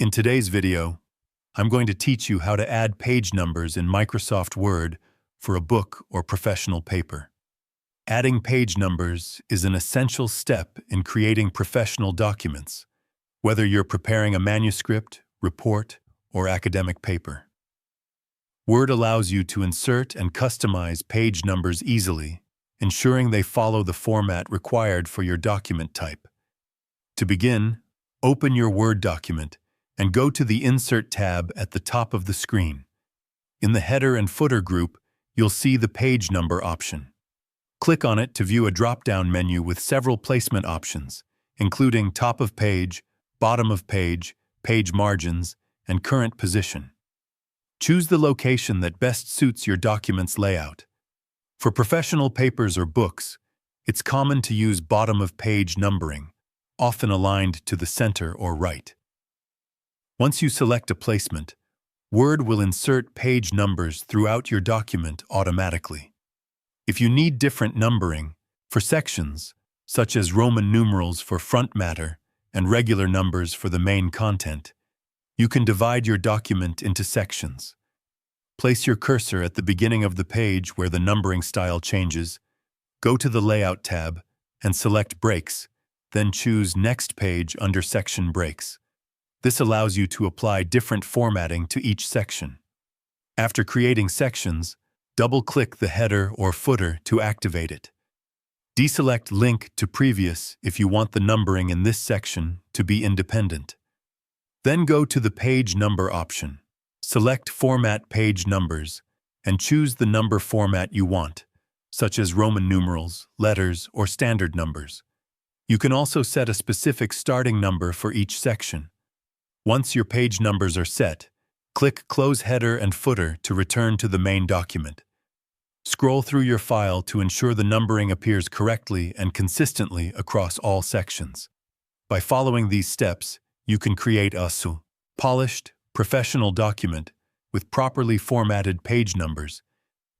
In today's video, I'm going to teach you how to add page numbers in Microsoft Word for a book or professional paper. Adding page numbers is an essential step in creating professional documents, whether you're preparing a manuscript, report, or academic paper. Word allows you to insert and customize page numbers easily, ensuring they follow the format required for your document type. To begin, open your Word document and go to the Insert tab at the top of the screen. In the header and footer group, you'll see the page number option. Click on it to view a drop-down menu with several placement options, including top of page, bottom of page, page margins, and current position. Choose the location that best suits your document's layout. For professional papers or books, it's common to use bottom of page numbering, often aligned to the center or right. Once you select a placement, Word will insert page numbers throughout your document automatically. If you need different numbering for sections, such as Roman numerals for front matter and regular numbers for the main content, you can divide your document into sections. Place your cursor at the beginning of the page where the numbering style changes, go to the Layout tab, and select Breaks, then choose Next Page under Section Breaks. This allows you to apply different formatting to each section. After creating sections, double-click the header or footer to activate it. Deselect Link to Previous if you want the numbering in this section to be independent. Then go to the Page Number option. Select Format Page Numbers and choose the number format you want, such as Roman numerals, letters, or standard numbers. You can also set a specific starting number for each section. Once your page numbers are set, click Close Header and Footer to return to the main document. Scroll through your file to ensure the numbering appears correctly and consistently across all sections. By following these steps, you can create a polished, professional document with properly formatted page numbers,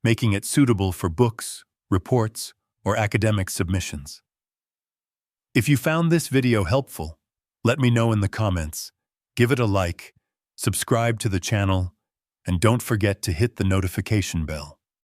making it suitable for books, reports, or academic submissions. If you found this video helpful, let me know in the comments. Give it a like, subscribe to the channel, and don't forget to hit the notification bell.